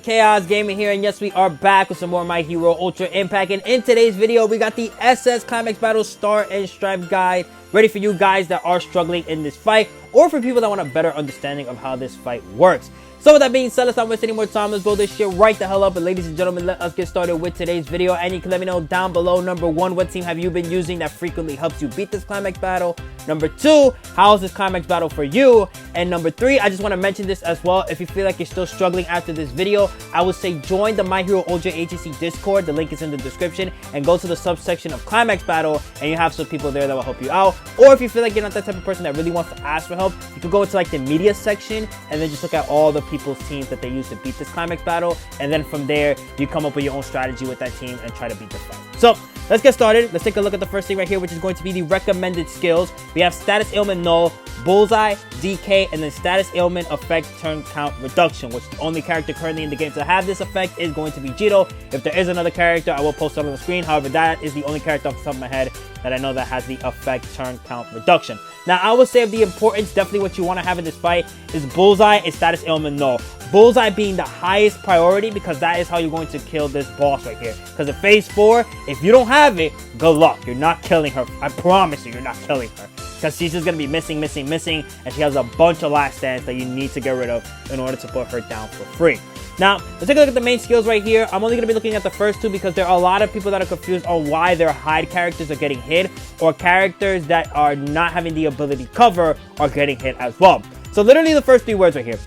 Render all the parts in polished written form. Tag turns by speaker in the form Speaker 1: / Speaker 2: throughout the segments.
Speaker 1: Chaos Gaming here, and yes, we are back with some more My Hero Ultra Impact. And in today's video, we got the SS Climax Battle Star and Stripe guide ready for you guys that are struggling in this fight, or for people that want a better understanding of how this fight works. So with that being said, let's not waste any more time. Let's blow this shit right the hell up. And ladies and gentlemen, let us get started with today's video. And you can let me know down below, number one, what team have you been using that frequently helps you beat this Climax battle? Number two, how is this Climax battle for you? And number three, I just want to mention this as well. If you feel like you're still struggling after this video, I would say join the My Hero Ultra HEC Discord. The link is in the description. And go to the subsection of Climax battle, and you have some people there that will help you out. Or if you feel like you're not that type of person that really wants to ask for help, you could go into like the media section and then just look at all the people's teams that they use to beat this Climax battle, and then from there you come up with your own strategy with that team and try to beat the fight. So let's get started. Let's take a look at the first thing right here, which is going to be the recommended skills. We have status ailment null, bullseye, DK, and then status ailment effect turn count reduction, which the only character currently in the game to have this effect is going to be Jito. If there is another character, I will post it on the screen. However, that is the only character off the top of my head that I know that has the effect turn count reduction. Now, I would say of the importance, definitely what you want to have in this fight is bullseye and status ailment null. Bullseye being the highest priority because that is how you're going to kill this boss right here. Because in phase 4, if you don't have it, good luck. You're not killing her. I promise you, you're not killing her. Because she's just going to be missing, and she has a bunch of last stands that you need to get rid of in order to put her down for free. Now, let's take a look at the main skills right here. I'm only going to be looking at the first two because there are a lot of people that are confused on why their hide characters are getting hit, or characters that are not having the ability cover are getting hit as well. So literally the first three words right here.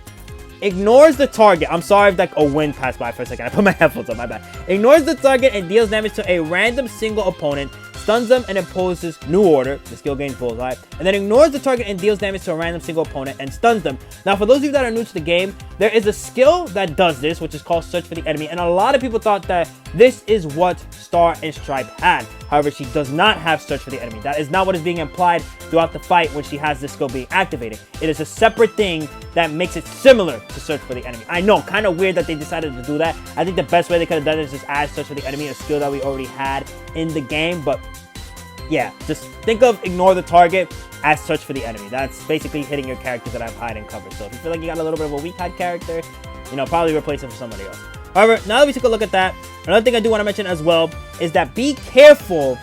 Speaker 1: Ignores the target. I'm sorry if like a wind passed by for a second. I put my headphones on, my bad. Ignores the target and deals damage to a random single opponent, stuns them and imposes new order. The skill gains bullseye. And then ignores the target and deals damage to a random single opponent and stuns them. Now, for those of you that are new to the game, there is a skill that does this, which is called search for the enemy. And a lot of people thought that this is what Star and Stripe had. However, she does not have search for the enemy. That is not what is being implied throughout the fight when she has this skill being activated. It is a separate thing that makes it similar to search for the enemy. I know, kind of weird that they decided to do that. I think the best way they could have done it is just add search for the enemy, a skill that we already had in the game. But yeah, just think of ignore the target as search for the enemy. That's basically hitting your characters that have hide and cover. So if you feel like you got a little bit of a weak hide character, you know, probably replace it for somebody else. However, now that we take a look at that, another thing I do want to mention as well is that be careful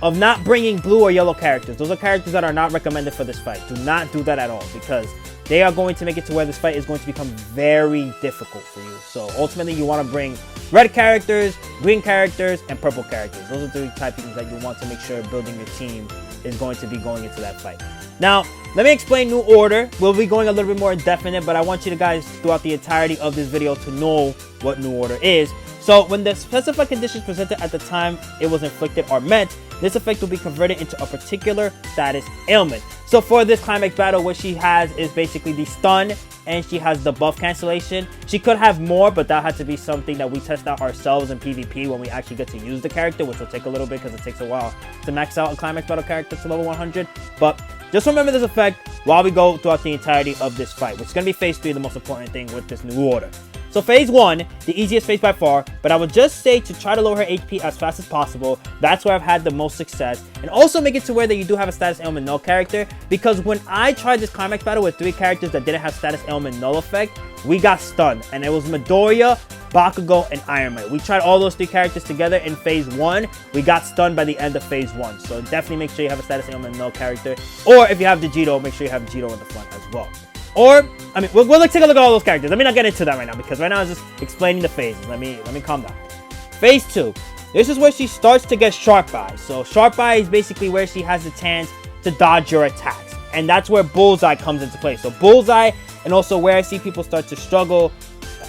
Speaker 1: of not bringing blue or yellow characters. Those are characters that are not recommended for this fight. Do not do that at all, because they are going to make it to where this fight is going to become very difficult for you. So ultimately, you want to bring red characters, green characters, and purple characters. Those are the type of things that you want to make sure building your team is going to be going into that fight. Now, let me explain New Order. We'll be going a little bit more in depth in it, but I want you guys throughout the entirety of this video to know what New Order is. So when the specified conditions presented at the time it was inflicted are met, this effect will be converted into a particular status ailment. So for this Climax battle, what she has is basically the stun, and she has the buff cancellation. She could have more, but that had to be something that we test out ourselves in PvP when we actually get to use the character, which will take a little bit because it takes a while to max out a Climax battle character to level 100. But just remember this effect while we go throughout the entirety of this fight, which is going to be phase 3, the most important thing with this New Order. So phase 1, the easiest phase by far, but I would just say to try to lower her HP as fast as possible. That's where I've had the most success. And also make it to where that you do have a status ailment null character, because when I tried this Climax battle with 3 characters that didn't have status ailment null effect, we got stunned. And it was Midoriya, Bakugo, and Iron Man. We tried all those 3 characters together in phase 1. We got stunned by the end of phase 1. So definitely make sure you have a status ailment null character. Or if you have the Jito, make sure you have Jito in the front as well. Or, I mean, we'll take a look at all those characters. Let me not get into that right now, because right now I'm just explaining the phases. Let me calm down. Phase 2. This is where she starts to get Sharp Eye. So Sharp Eye is basically where she has the chance to dodge your attacks. And that's where Bullseye comes into play. So Bullseye, and also where I see people start to struggle.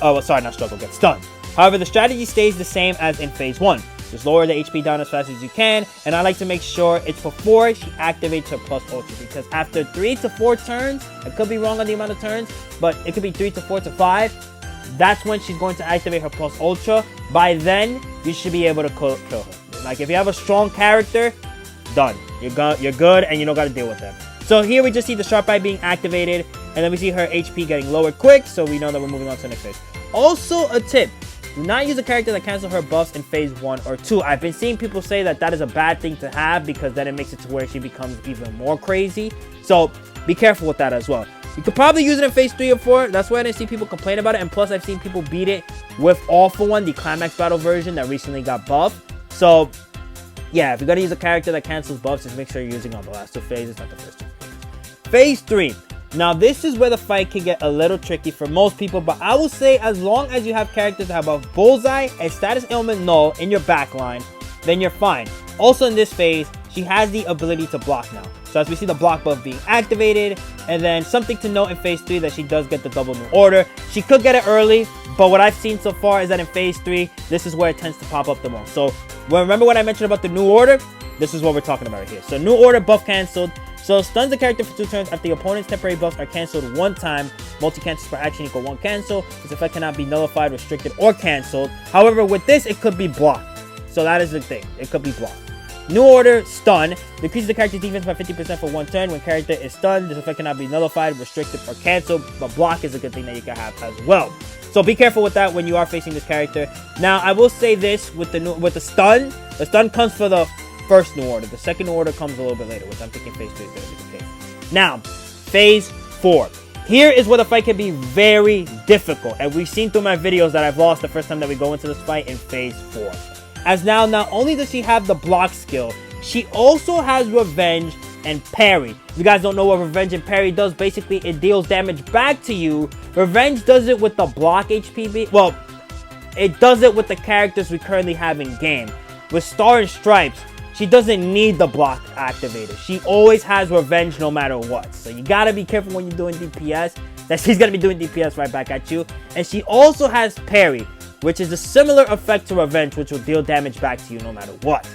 Speaker 1: Oh, sorry, not struggle, get stunned. However, the strategy stays the same as in phase 1. Just lower the HP down as fast as you can, and I like to make sure it's before she activates her plus ultra, because after 3 to 4 turns, I could be wrong on the amount of turns, but it could be 3 to 4 to 5, that's when she's going to activate her plus ultra. By then, you should be able to kill her. Like, if you have a strong character, done. You're good, and you don't got to deal with them. So here we just see the Sharp Eye being activated, and then we see her HP getting lowered quick, so we know that we're moving on to the next phase. Also, a tip. Do not use a character that cancels her buffs in phase 1 or 2. I've been seeing people say that that is a bad thing to have, because then it makes it to where she becomes even more crazy. So be careful with that as well. You could probably use it in phase 3 or 4. That's why I didn't see people complain about it. And plus, I've seen people beat it with All For One, the Climax Battle version that recently got buffed. So, yeah, if you're going to use a character that cancels buffs, just make sure you're using on the last 2 phases, not the first 2 phases. Phase 3. Now, this is where the fight can get a little tricky for most people, but I will say as long as you have characters that have both Bullseye and Status Ailment Null in your backline, then you're fine. Also in this phase, she has the ability to block now. So as we see the block buff being activated, and then something to note in phase 3 that she does get the double new order. She could get it early, but what I've seen so far is that in phase 3, this is where it tends to pop up the most. So remember what I mentioned about the new order? This is what we're talking about right here. So new order buff canceled. So stuns the character for 2 turns after the opponent's temporary buffs are cancelled 1 time. Multi-cancels per action equal 1 cancel. This effect cannot be nullified, restricted, or cancelled. However, with this, it could be blocked. So that is the thing. It could be blocked. New order stun decreases the character's defense by 50% for 1 turn. When character is stunned, this effect cannot be nullified, restricted, or cancelled. But block is a good thing that you can have as well. So be careful with that when you are facing this character. Now, I will say this with the stun. The stun comes for the first new order. The second new order comes a little bit later, which I'm thinking phase 3 is going to be the case. Now, phase 4. Here is where the fight can be very difficult. And we've seen through my videos that I've lost the first time that we go into this fight in phase 4. As now, not only does she have the block skill, she also has revenge and parry. If you guys don't know what revenge and parry does, basically it deals damage back to you. Revenge does it with the block HP. Well, it does it with the characters we currently have in game. With Star and Stripes, she doesn't need the block activated. She always has revenge no matter what. So you gotta be careful when you're doing DPS, that she's gonna be doing DPS right back at you. And she also has parry, which is a similar effect to revenge, which will deal damage back to you no matter what.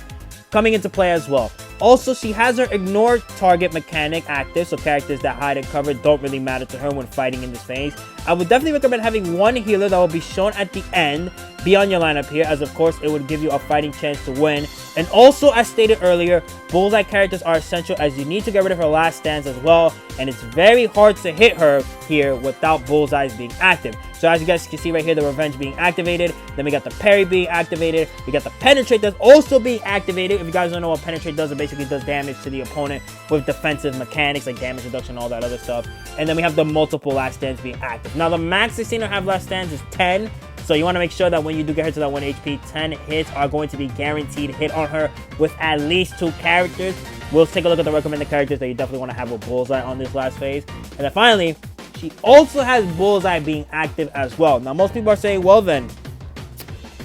Speaker 1: Coming into play as well. Also, she has her ignore target mechanic active, so characters that hide and cover don't really matter to her when fighting in this phase. I would definitely recommend having one healer that will be shown at the end be on your lineup here, as of course it would give you a fighting chance to win. And also, as stated earlier, Bullseye characters are essential as you need to get rid of her last stands as well, and it's very hard to hit her here without Bullseyes being active. So as you guys can see right here, the revenge being activated, then we got the parry being activated, we got the penetrate that's also being activated. If you guys don't know what penetrate does, it basically does damage to the opponent with defensive mechanics like damage reduction, all that other stuff. And then we have the multiple last stands being active. Now the max I've seen her have last stands is 10. So you want to make sure that when you do get her to that 1 HP, 10 hits are going to be guaranteed hit on her with at least 2 characters. We'll take a look at the recommended characters that you definitely want to have with Bullseye on this last phase. And then finally, she also has Bullseye being active as well. Now most people are saying, well then,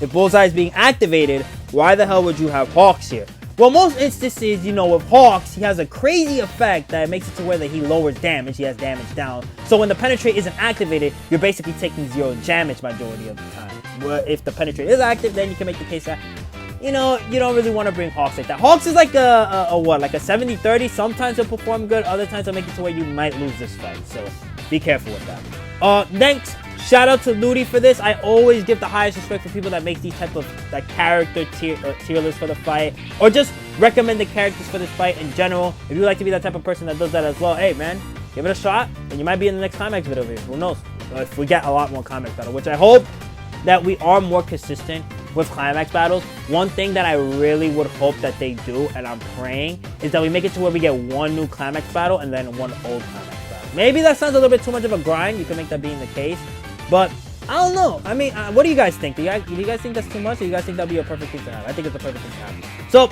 Speaker 1: if Bullseye is being activated, why the hell would you have Hawks here? Well, most instances, you know, with Hawks, he has a crazy effect that makes it to where that he lowers damage. He has damage down. So when the penetrate isn't activated, you're basically taking 0 damage majority of the time. But if the penetrate is active, then you can make the case that, you know, you don't really want to bring Hawks like that. Hawks is like a what? Like a 70-30. Sometimes it'll perform good. Other times it'll make it to where you might lose this fight. So be careful with that. Next. Shout out to Ludi for this. I always give the highest respect for people that make these type of like character tier lists for the fight, or just recommend the characters for this fight in general. If you like to be that type of person that does that as well, hey man, give it a shot, and you might be in the next Climax video here. Who knows? If we get a lot more Climax battle, which I hope that we are more consistent with Climax battles. One thing that I really would hope that they do, and I'm praying, is that we make it to where we get 1 new Climax battle and then 1 old Climax battle. Maybe that sounds a little bit too much of a grind. You can make that being the case. But I don't know. I mean, what do you guys think? Do you guys think that's too much, or do you guys think that'd be a perfect thing to have? I think it's a perfect thing to have. So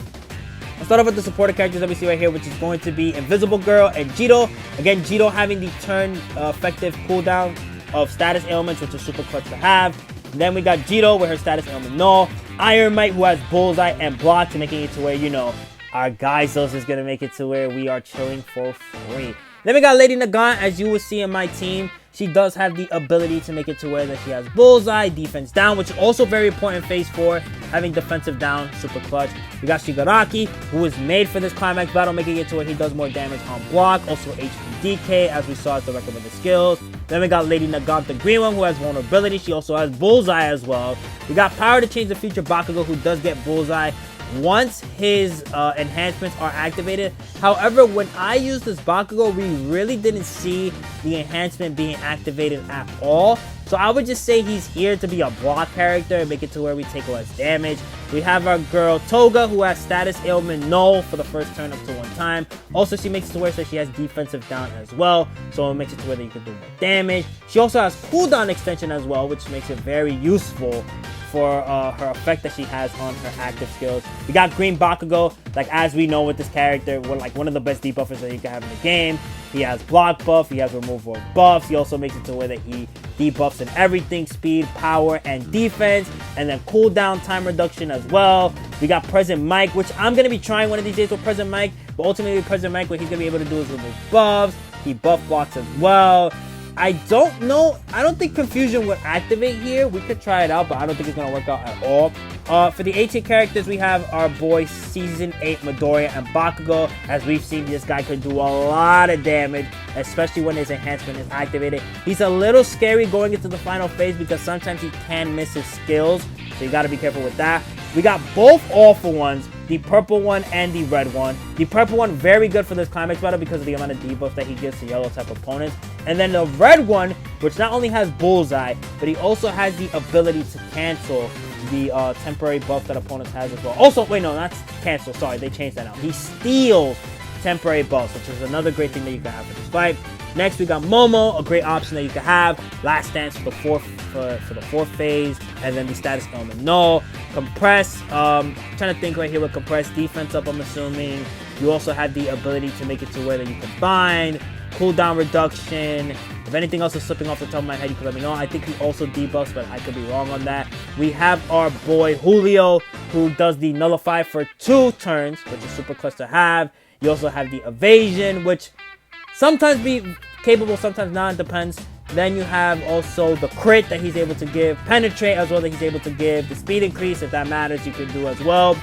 Speaker 1: let's start off with the supporter characters that we see right here, which is going to be Invisible Girl and Jito. Again, Jito having the turn effective cooldown of status ailments, which is super clutch to have. And then we got Jito with her status ailment null. Iron Mite, who has Bullseye and Block, making it to where, you know, our Geizos is going to make it to where we are chilling for free. Then we got Lady Nagant, as you will see in my team. She does have the ability to make it to where that she has Bullseye, defense down, which is also very important in phase 4, having defensive down, super clutch. We got Shigaraki, who is made for this Climax battle, making it to where he does more damage on block, also HP DK, as we saw at the recommended skills. Then we got Lady Nagant, the green one, who has vulnerability. She also has Bullseye as well. We got Power to Change the Future Bakugo, who does get Bullseye once his enhancements are activated. However, when I used this Bakugo, we really didn't see the enhancement being activated at all. So I would just say he's here to be a block character and make it to where we take less damage. We have our girl Toga, who has status ailment null for the first turn up to 1 time. Also, she makes it to where she has defensive down as well, so it makes it to where you can do more damage. She also has cooldown extension as well, which makes it very useful for her effect that she has on her active skills. We got Green Bakugo, like as we know with this character, like one of the best debuffers that you can have in the game. He has block buff, he has removal of buffs, he also makes it to where that he debuffs in everything, speed, power, and defense, and then cooldown time reduction as well. We got Present Mike, which I'm going to be trying one of these days with Present Mike, but ultimately with Present Mike, what he's going to be able to do is remove buffs, he buff blocks as well. I don't know. I don't think Confusion would activate here. We could try it out, but I don't think it's going to work out at all. For the 18 characters, we have our boy Season 8 Midoriya and Bakugo. As we've seen, this guy could do a lot of damage, especially when his enhancement is activated. He's a little scary going into the final phase because sometimes he can miss his skills, so you got to be careful with that. We got both awful ones, the purple one and the red one. The purple one, very good for this Climax battle because of the amount of debuff that he gives to yellow type opponents. And then the red one, which not only has Bullseye, but he also has the ability to cancel the temporary buff that opponents has as well. Also, wait, no, not cancel. Sorry, they changed that out. He steals temporary buffs, which is another great thing that you can have for this fight. Next, we got Momo, a great option that you can have. Last Dance for the fourth phase, and then the status element null. Compress, trying to think right here with Compress, defense up, I'm assuming. You also have the ability to make it to where that you can bind, cooldown reduction. If anything else is slipping off the top of my head, you can let me know. I think he also debuffs, but I could be wrong on that. We have our boy Julio, who does the Nullify for 2 turns, which is super clutch to have. You also have the Evasion, which sometimes be capable, sometimes not, it depends. Then you have also the crit that he's able to give, penetrate as well that he's able to give, the speed increase, if that matters, you can do as well.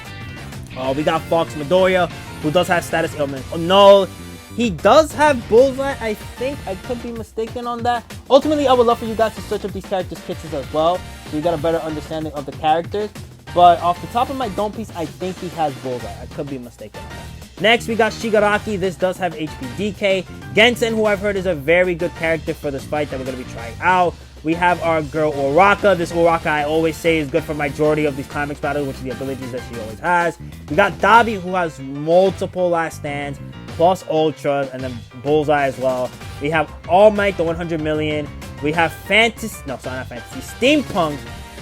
Speaker 1: We got Fox Midoriya, who does have status ailment null. He does have Bullseye, I think. I could be mistaken on that. Ultimately, I would love for you guys to search up these characters' kits as well, so you got a better understanding of the characters. But off the top of my dome piece, I think he has Bullseye. I could be mistaken on that. Next, we got Shigaraki. This does have HP DK. Gensen, who I've heard is a very good character for this fight that we're going to be trying out. We have our girl Uraka. This Uraka I always say is good for majority of these Climax battles, which is the abilities that she always has. We got Dabi, who has multiple Last Stands, plus Ultra, and then Bullseye as well. We have All Might, the 100 million. We have Steampunk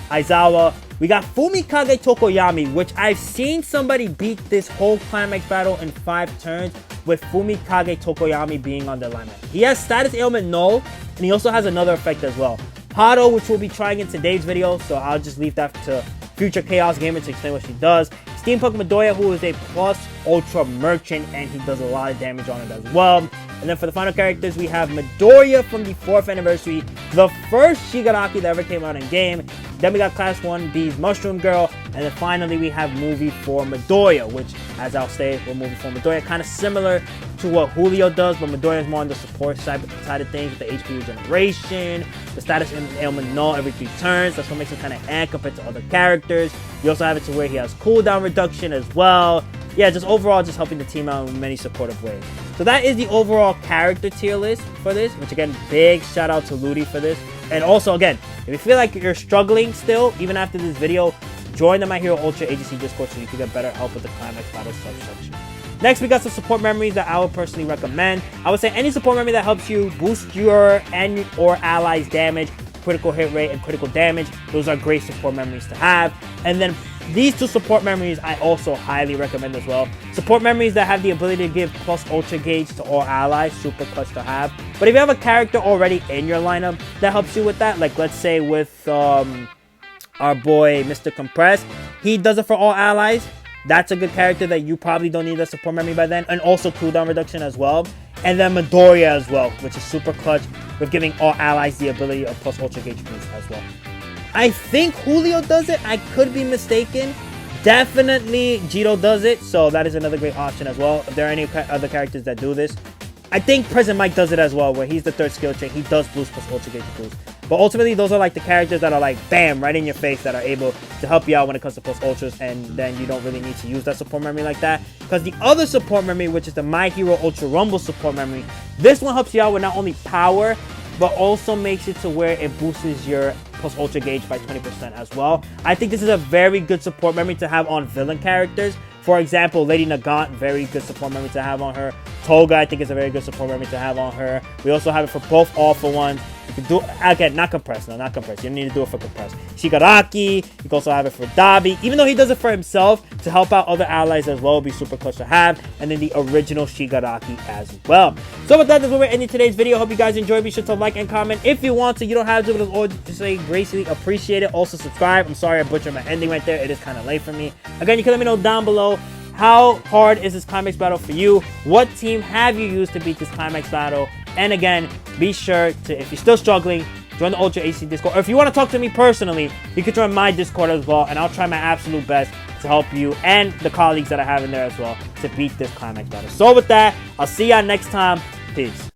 Speaker 1: Aizawa. We got Fumikage Tokoyami, which I've seen somebody beat this whole Climax battle in 5 turns with Fumikage Tokoyami being on the lineup. He has status ailment null, and he also has another effect as well. Hado, which we'll be trying in today's video, so I'll just leave that to future Chaos Gamer to explain what she does. Steampunk Midoriya, who is a plus ultra merchant, and he does a lot of damage on it as well. And then for the final characters, we have Midoriya from the 4th anniversary, the first Shigaraki that ever came out in game. Then we got Class 1B's Mushroom Girl, and then finally we have Movie for Midoriya, which, as I'll say, will Movie for Midoriya, kind of similar to what Julio does, but Midoriya is more on the support side of things with the HP regeneration, the status ailment null every 3 turns. That's what makes him kind of compared to other characters. You also have it to where he has cooldown reduction as well. Yeah, just overall, just helping the team out in many supportive ways. So that is the overall character tier list for this, which again, big shout out to Ludi for this. And also, again, if you feel like you're struggling still, even after this video, join the My Hero Ultra agency Discord so you can get better help with the Climax battle subsection. Next, we got some support memories that I would personally recommend. I would say any support memory that helps you boost your and or allies' damage, critical hit rate, and critical damage. Those are great support memories to have. And then these 2 support memories I also highly recommend as well. Support memories that have the ability to give plus ultra gauge to all allies, super clutch to have. But if you have a character already in your lineup that helps you with that, like let's say with our boy Mr. Compress, he does it for all allies. That's a good character that you probably don't need a support memory by then. And also cooldown reduction as well. And then Midoriya as well, which is super clutch with giving all allies the ability of plus ultra gauge boost as well. I think Julio does it. I could be mistaken. Definitely Jito does it. So that is another great option as well. If there are any other characters that do this. I think Present Mike does it as well, where he's the 3rd skill trait. He does boost plus ultra gauge boost. But ultimately, those are like the characters that are like, bam, right in your face, that are able to help you out when it comes to plus ultras, and then you don't really need to use that support memory like that. Because the other support memory, which is the My Hero Ultra Rumble support memory, this one helps you out with not only power, but also makes it to where it boosts your plus ultra gauge by 20% as well. I think this is a very good support memory to have on villain characters. For example, Lady Nagant, very good support memory to have on her. Toga, I think is a very good support memory to have on her. We also have it for both Alpha ones. You can do, again, not compressed, no, not compressed. You don't need to do it for compressed. Shigaraki, you can also have it for Dabi. Even though he does it for himself, to help out other allies as well, would be super clutch to have. And then the original Shigaraki as well. So with that, that's where we're ending today's video. Hope you guys enjoyed. Be sure to like and comment if you want to. You don't have to, but as always, just say graciously appreciate it. Also subscribe. I'm sorry I butchered my ending right there. It is kind of late for me. Again, you can let me know down below, how hard is this Climax battle for you? What team have you used to beat this Climax battle? And again, be sure to, if you're still struggling, join the Ultra AC Discord. Or if you want to talk to me personally, you can join my Discord as well. And I'll try my absolute best to help you and the colleagues that I have in there as well to beat this Climax battle. So with that, I'll see y'all next time. Peace.